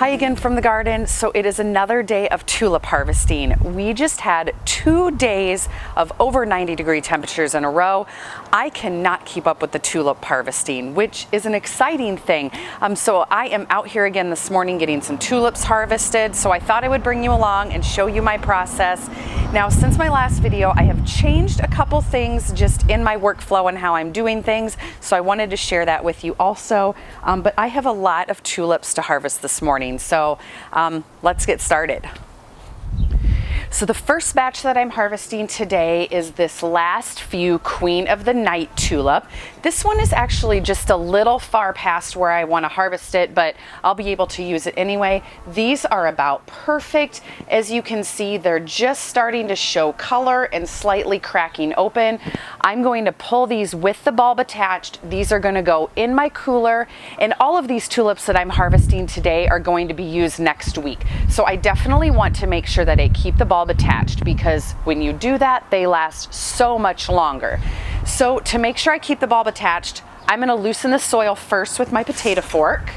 Hi again from the garden. So it is another day of tulip harvesting. We just had 2 days of over 90-degree temperatures in a row. I cannot keep up with the tulip harvesting, which is an exciting thing. So I am out here again this morning getting some tulips harvested. So I thought I would bring you along and show you my process. Now, since my last video, I have changed a couple things just in my workflow and how I'm doing things. So I wanted to share that with you also. But I have a lot of tulips to harvest this morning. So let's get started. So the first batch that I'm harvesting today is this last few Queen of the Night tulip. This one is actually just a little far past where I want to harvest it, but I'll be able to use it anyway. These are about perfect. As you can see, they're just starting to show color and slightly cracking open. I'm going to pull these with the bulb attached. These are going to go in my cooler, and all of these tulips that I'm harvesting today are going to be used next week. So I definitely want to make sure that I keep the bulb attached, because when you do that, they last so much longer. So to make sure I keep the bulb attached, I'm going to loosen the soil first with my potato fork.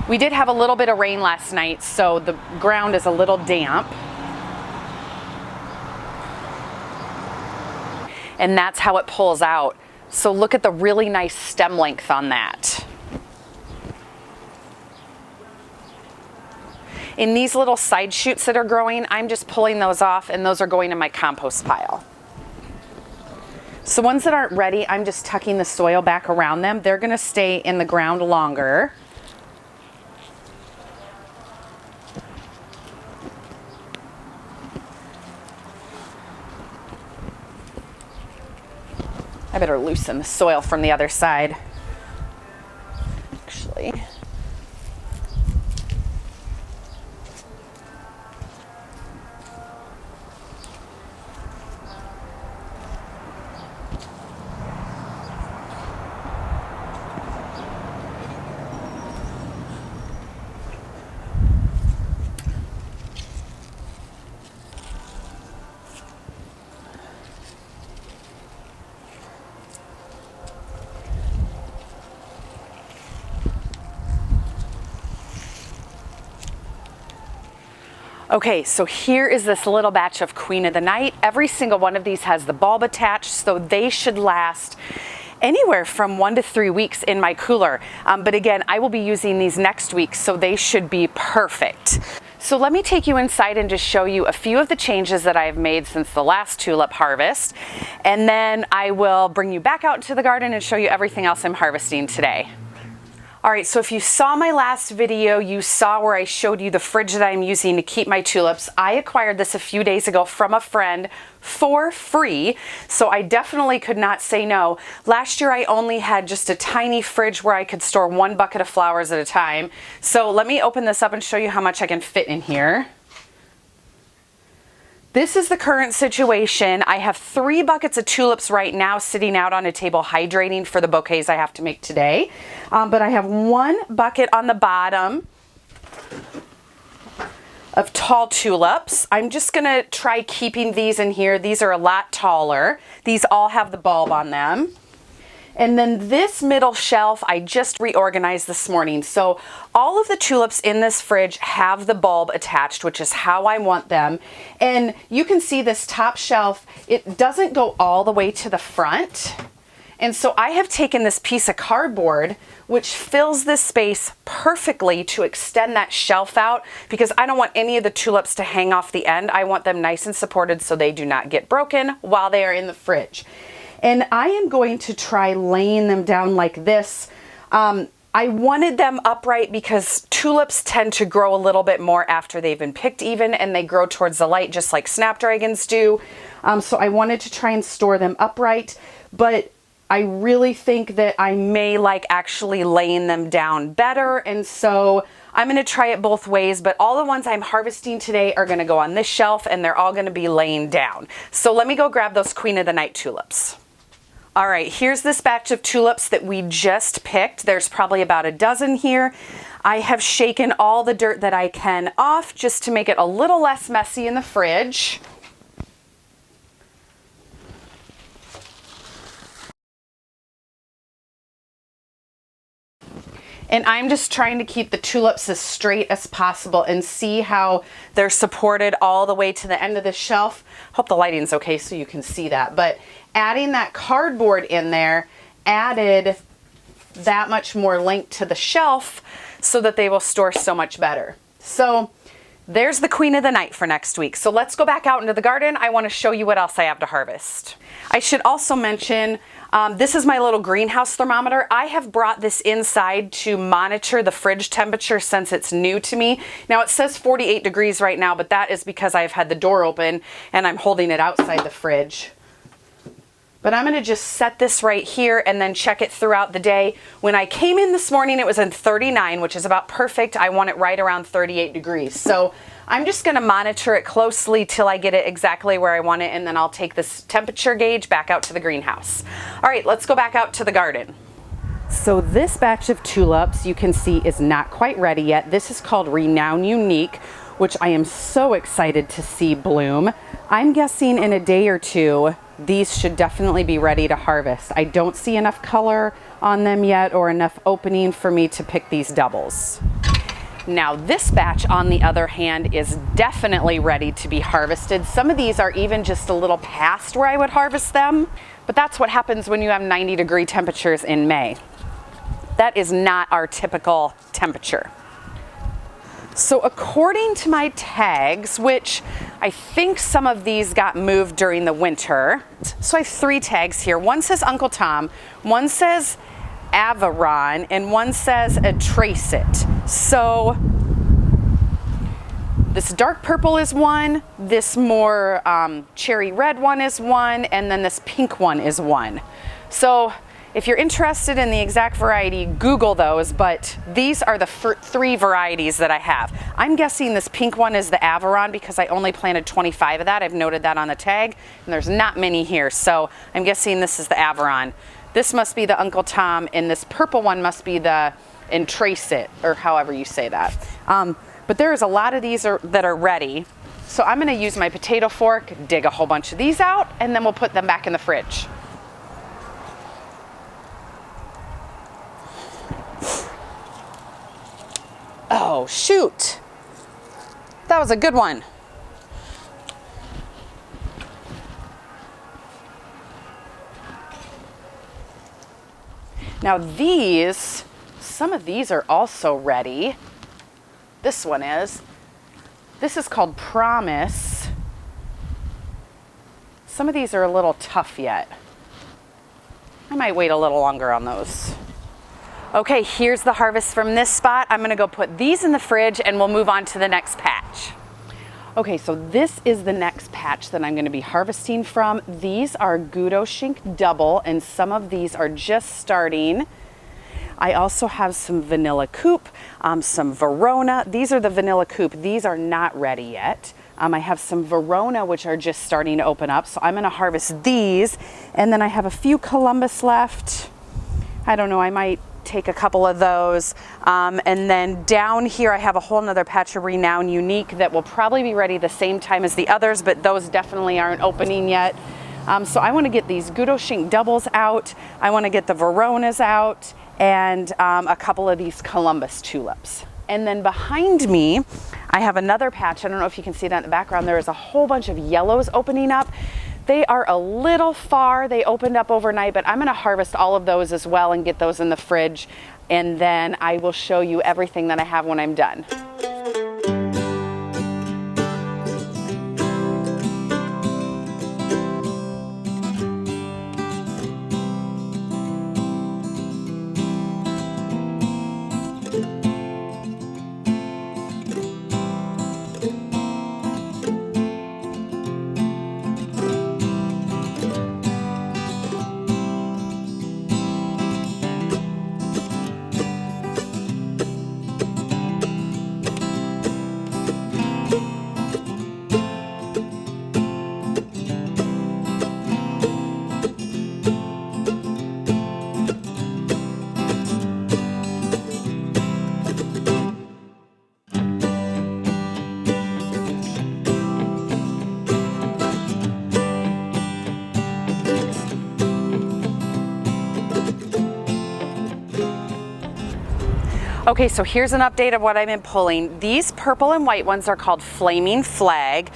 We did have a little bit of rain last night, so the ground is a little damp. And that's how it pulls out. So look at the really nice stem length on that. In these little side shoots that are growing, I'm just pulling those off, and those are going in my compost pile. So ones that aren't ready, I'm just tucking the soil back around them. They're going to stay in the ground longer. I better loosen the soil from the other side. Actually. Okay, so here is this little batch of Queen of the Night. Every single one of these has the bulb attached, so they should last anywhere from 1 to 3 weeks in my cooler. But again, I will be using these next week, so they should be perfect. So let me take you inside and just show you a few of the changes that I've made since the last tulip harvest. And then I will bring you back out into the garden and show you everything else I'm harvesting today. All right, so if you saw my last video, you saw where I showed you the fridge that I'm using to keep my tulips. I acquired this a few days ago from a friend for free, so I definitely could not say no. Last year I only had just a tiny fridge where I could store 1 bucket of flowers at a time. So let me open this up and show you how much I can fit in here. This is the current situation. I have 3 buckets of tulips right now sitting out on a table hydrating for the bouquets I have to make today. But I have 1 bucket on the bottom of tall tulips. I'm just gonna try keeping these in here. These are a lot taller. These all have the bulb on them. And then this middle shelf, I just reorganized this morning. So all of the tulips in this fridge have the bulb attached, which is how I want them. And you can see this top shelf, it doesn't go all the way to the front. And so I have taken this piece of cardboard, which fills this space perfectly to extend that shelf out, because I don't want any of the tulips to hang off the end. I want them nice and supported so they do not get broken while they are in the fridge. And I am going to try laying them down like this. I wanted them upright because tulips tend to grow a little bit more after they've been picked even, and they grow towards the light just like snapdragons do. So I wanted to try and store them upright, but I really think that I may like actually laying them down better. And so I'm going to try it both ways, but all the ones I'm harvesting today are going to go on this shelf, and they're all going to be laying down. So let me go grab those Queen of the Night tulips. All right, here's this batch of tulips that we just picked. There's probably about a dozen here. I have shaken all the dirt that I can off just to make it a little less messy in the fridge. And I'm just trying to keep the tulips as straight as possible and see how they're supported all the way to the end of the shelf. Hope the lighting's okay so you can see that. But adding that cardboard in there added that much more length to the shelf so that they will store so much better. So there's the queen of the night for next week. So let's go back out into the garden. I want to show you what else I have to harvest. I should also mention, this is my little greenhouse thermometer. I have brought this inside to monitor the fridge temperature since it's new to me. Now it says 48 degrees right now, but that is because I've had the door open and I'm holding it outside the fridge. But I'm gonna just set this right here and then check it throughout the day. When I came in this morning, it was in 39, which is about perfect. I want it right around 38 degrees. So I'm just gonna monitor it closely till I get it exactly where I want it, and then I'll take this temperature gauge back out to the greenhouse. All right, let's go back out to the garden. So this batch of tulips you can see is not quite ready yet. This is called Renown Unique, which I am so excited to see bloom. I'm guessing in a day or two, these should definitely be ready to harvest. I don't see enough color on them yet or enough opening for me to pick these doubles. Now this batch, on the other hand, is definitely ready to be harvested. Some of these are even just a little past where I would harvest them, but that's what happens when you have 90-degree temperatures in May. That is not our typical temperature. So according to my tags, which I think some of these got moved during the winter. So I have 3 tags here. One says Uncle Tom, one says Avaron, and one says Trace It. So this dark purple is one, this more cherry red one is one, and then this pink one is one. So if you're interested in the exact variety, Google those, but these are the 3 varieties that I have. I'm guessing this pink one is the Avaron because I only planted 25 of that. I've noted that on the tag, and there's not many here, so I'm guessing this is the Avaron. This must be the Uncle Tom, and this purple one must be the Trace It, or however you say that. But there's a lot of these that are ready, so I'm gonna use my potato fork, dig a whole bunch of these out, and then we'll put them back in the fridge. Oh, shoot. That was a good one. Now these, some of these are also ready. This one is. This is called Promise. Some of these are a little tough yet. I might wait a little longer on those. Okay, here's the harvest from this spot. I'm gonna go put these in the fridge and we'll move on to the next patch. Okay, so this is the next patch that I'm gonna be harvesting from. These are Gouda Shink Double, and some of these are just starting. I also have some Vanilla Coupe, some Verona. These are the Vanilla Coupe. These are not ready yet. I have some Verona, which are just starting to open up, so I'm gonna harvest these. And then I have a few Columbus left. I don't know, I might take a couple of those. And then down here I have a whole nother patch of Renown Unique that will probably be ready the same time as the others, but those definitely aren't opening yet. So I want to get these Gouda Shink Doubles out. I want to get the Veronas out, and a couple of these Columbus tulips. And then behind me I have another patch. I don't know if you can see that in the background. There is a whole bunch of yellows opening up. They are a little far. They opened up overnight, but I'm going to harvest all of those as well and get those in the fridge. And then I will show you everything that I have when I'm done. Okay, so here's an update of what I've been pulling. These purple and white ones are called Flaming Flag,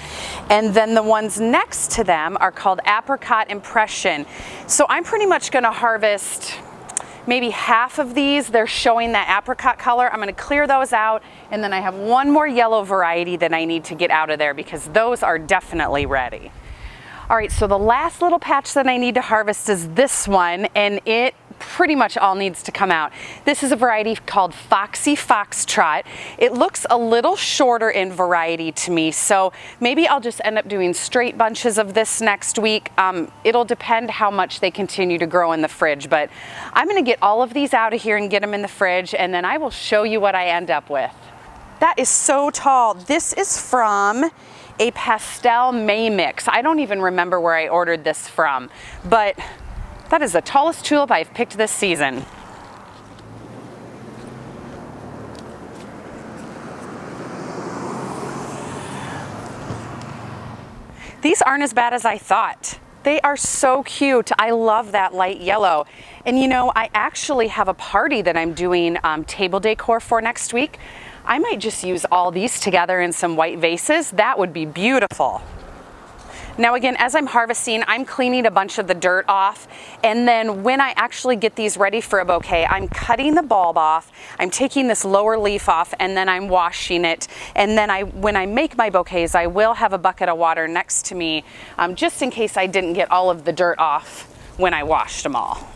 and then the ones next to them are called Apricot Impression. So I'm pretty much gonna harvest maybe half of these. They're showing that apricot color. I'm gonna clear those out, and then I have one more yellow variety that I need to get out of there because those are definitely ready. All right, so the last little patch that I need to harvest is this one, and it pretty much all needs to come out. This is a variety called Foxy Foxtrot. It looks a little shorter in variety to me, so maybe I'll just end up doing straight bunches of this next week. It'll depend how much they continue to grow in the fridge, but I'm gonna get all of these out of here and get them in the fridge, and then I will show you what I end up with. That is so tall. This is from a pastel May mix. I don't even remember where I ordered this from, but that is the tallest tulip I've picked this season. These aren't as bad as I thought. They are so cute. I love that light yellow. And you know, I actually have a party that I'm doing table decor for next week. I might just use all these together in some white vases. That would be beautiful. Now again, as I'm harvesting, I'm cleaning a bunch of the dirt off, and then when I actually get these ready for a bouquet, I'm cutting the bulb off, I'm taking this lower leaf off, and then I'm washing it. And then when I make my bouquets, I will have a bucket of water next to me, just in case I didn't get all of the dirt off when I washed them all.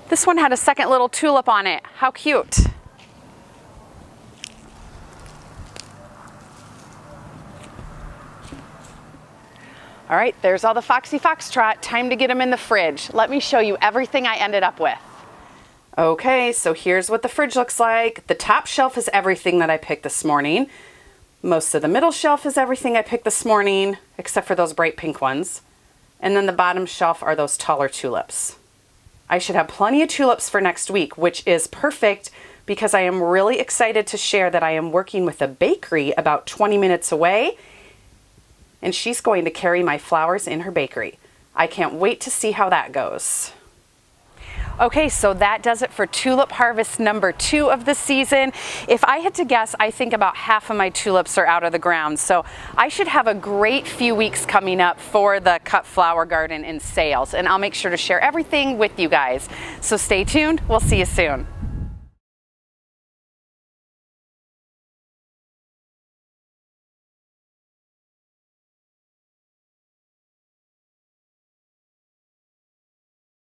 This one had a second little tulip on it. How cute. All right, there's all the Foxy Foxtrot. Time to get them in the fridge. Let me show you everything I ended up with. Okay, so here's what the fridge looks like. The top shelf is everything that I picked this morning. Most of the middle shelf is everything I picked this morning, except for those bright pink ones. And then the bottom shelf are those taller tulips. I should have plenty of tulips for next week, which is perfect because I am really excited to share that I am working with a bakery about 20 minutes away, and she's going to carry my flowers in her bakery. I can't wait to see how that goes. Okay, so that does it for tulip harvest number 2 of the season. If I had to guess, I think about half of my tulips are out of the ground. So I should have a great few weeks coming up for the cut flower garden in sales, and I'll make sure to share everything with you guys. So stay tuned, we'll see you soon.